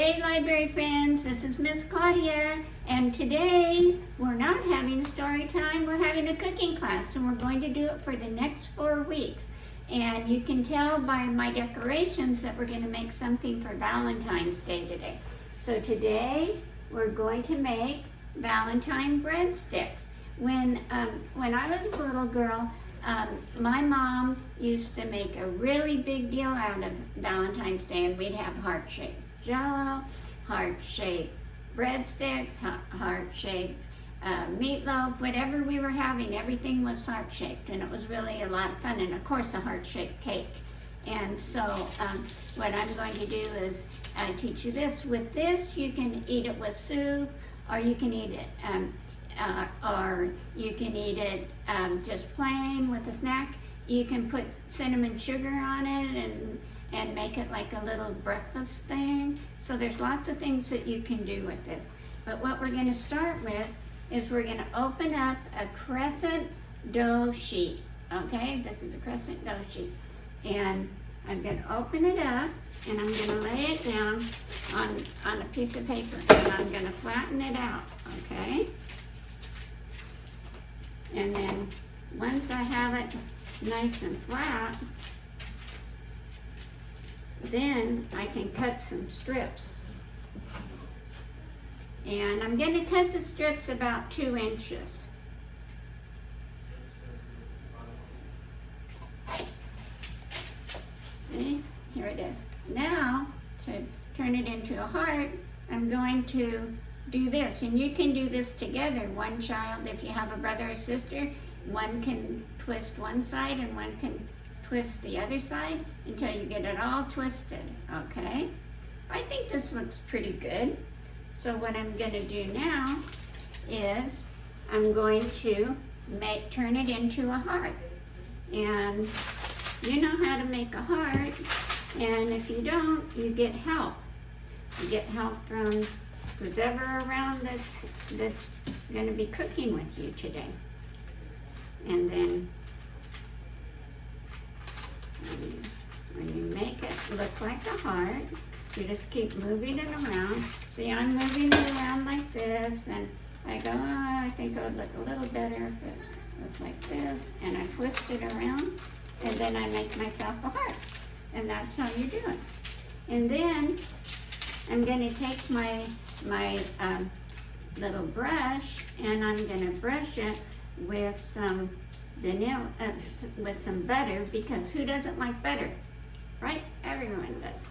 Hey library friends, this is Miss Claudia, and today we're not having story time, we're having a cooking class, and we're going to do it for the next 4 weeks. And you can tell by my decorations that we're going to make something for Valentine's Day today. So today we're going to make Valentine breadsticks. When I was a little girl, my mom used to make a really big deal out of Valentine's Day, and we'd have heart-shaped Jell-O, heart-shaped breadsticks, heart-shaped meatloaf, whatever we were having, everything was heart-shaped, and it was really a lot of fun, and of course a heart-shaped cake. And so what I'm going to do is teach you this. With this, you can eat it with soup, or you can eat it just plain with a snack. You can put cinnamon sugar on it and make it like a little breakfast thing. So there's lots of things that you can do with this. But what we're going to start with is we're going to open up a crescent dough sheet. Okay, this is a crescent dough sheet. And I'm going to open it up and I'm going to lay it down on a piece of paper, and I'm going to flatten it out, okay? And then once I have it nice and flat, then I can cut some strips. And I'm going to cut the strips about 2 inches. See, here it is. Now, to turn it into a heart, I'm going to do this, and you can do this together. One child, if you have a brother or sister, one can twist one side and one can twist the other side until you get it all twisted, okay? I think this looks pretty good. So what I'm going to do now is I'm going to turn it into a heart. And you know how to make a heart, and if you don't, you get help. You get help from who's ever around that's going to be cooking with you today. And then when you make it look like a heart, you just keep moving it around. See, I'm moving it around like this, and I go, oh, I think it would look a little better if it was like this, and I twist it around, and then I make myself a heart. And that's how you do it. And then I'm going to take my little brush, and I'm going to brush it with some vanilla, with some butter, because who doesn't like butter, right? Everyone does.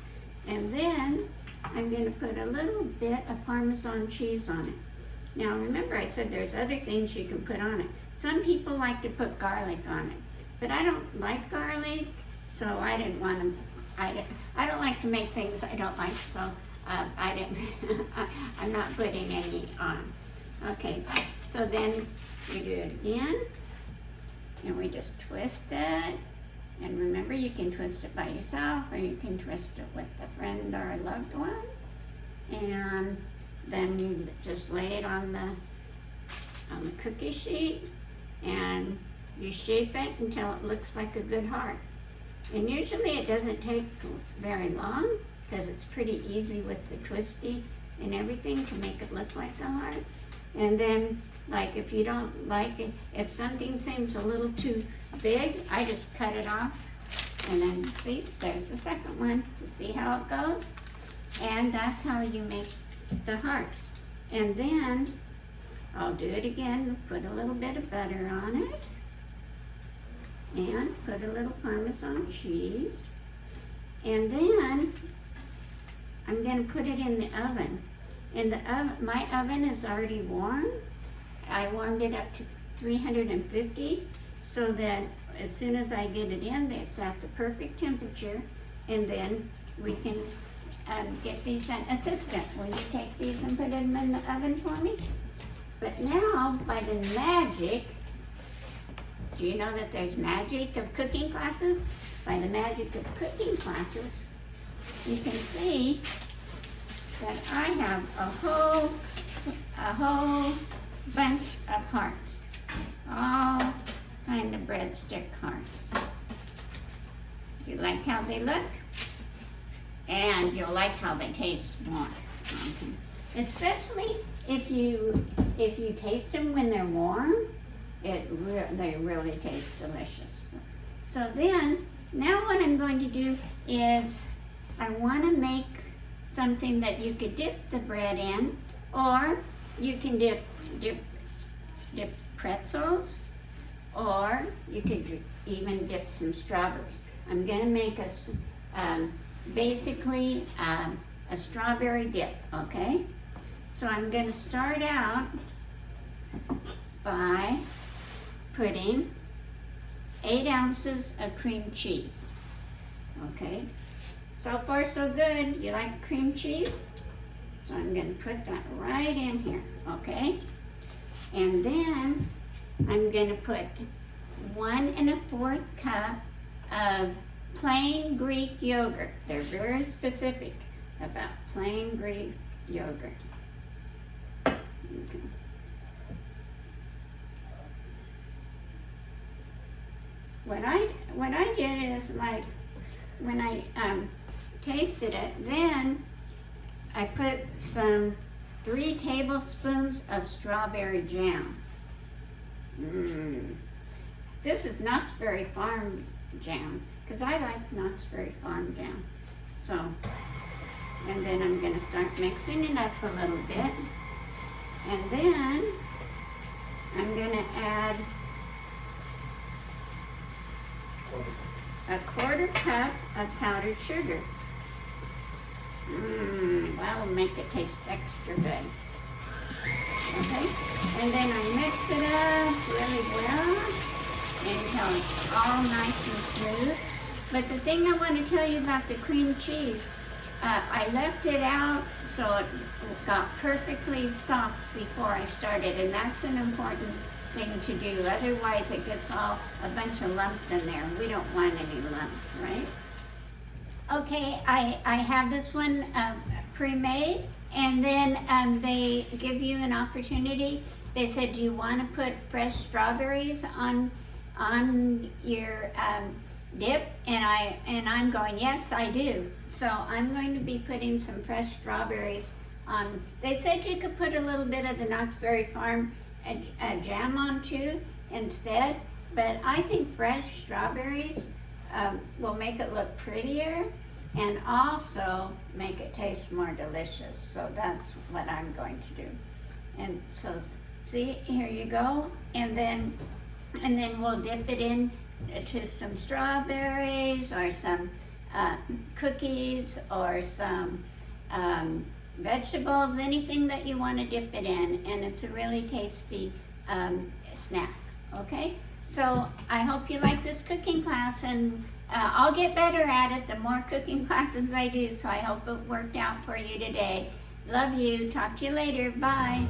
And then I'm going to put a little bit of Parmesan cheese on it. Now remember, I said there's other things you can put on it. Some people like to put garlic on it, but I don't like garlic, so I didn't want to. I don't like to make things I don't like, so I didn't. I'm not putting any on. Okay, so then we do it again, and we just twist it. And remember, you can twist it by yourself, or you can twist it with a friend or a loved one. And then you just lay it on the cookie sheet, and you shape it until it looks like a good heart. And usually it doesn't take very long, because it's pretty easy with the twisty and everything to make it look like a heart. And then, like, if you don't like it, if something seems a little too big, I just cut it off. And then, see, there's the second one. You see how it goes? And that's how you make the hearts. And then, I'll do it again, put a little bit of butter on it, and put a little Parmesan cheese. And then, I'm going to put it in the oven. In the oven, my oven is already warm. I warmed it up to 350, so that as soon as I get it in, it's at the perfect temperature, and then we can get these done. Assistant, will you take these and put them in the oven for me? But now, by the magic, do you know that there's magic of cooking classes? By the magic of cooking classes, you can see that I have a whole bunch of hearts, all kind of breadstick hearts. You like how they look? And you'll like how they taste more. Okay. Especially if you taste them when they're warm, they really taste delicious. So then, now what I'm going to do is I want to make something that you could dip the bread in, or you can dip pretzels, or you could even dip some strawberries. I'm going to make basically a strawberry dip, okay? So I'm going to start out by putting 8 ounces of cream cheese, okay? So far so good. You like cream cheese? So I'm going to put that right in here, okay? And then I'm going to put 1 1/4 cup of plain Greek yogurt. They're very specific about plain Greek yogurt. Okay. What I did is, like, when I tasted it, then I put some 3 tablespoons of strawberry jam. This is Knott's Berry Farm jam, because I like Knott's Berry Farm jam. So, and then I'm going to start mixing it up a little bit. And then I'm going to add a 1/4 cup of powdered sugar. That'll make it taste extra good. Okay, and then I mix it up really well until it's all nice and smooth. But the thing I want to tell you about the cream cheese, I left it out so it got perfectly soft before I started, and that's an important thing to do. Otherwise it gets a bunch of lumps in there. We don't want any lumps, right? Okay, I have this one pre-made, and then they give you an opportunity. They said, do you want to put fresh strawberries on your dip? And I'm going, yes, I do. So I'm going to be putting some fresh strawberries on. They said you could put a little bit of the Knott's Berry Farm jam on too instead, but I think fresh strawberries will make it look prettier and also make it taste more delicious. So that's what I'm going to do. And so, see, here you go. And then we'll dip it in to some strawberries or some cookies or some vegetables, anything that you want to dip it in, and it's a really tasty snack. Okay, so I hope you like this cooking class, and I'll get better at it the more cooking classes I do, so I hope it worked out for you today. Love you. Talk to you later. Bye.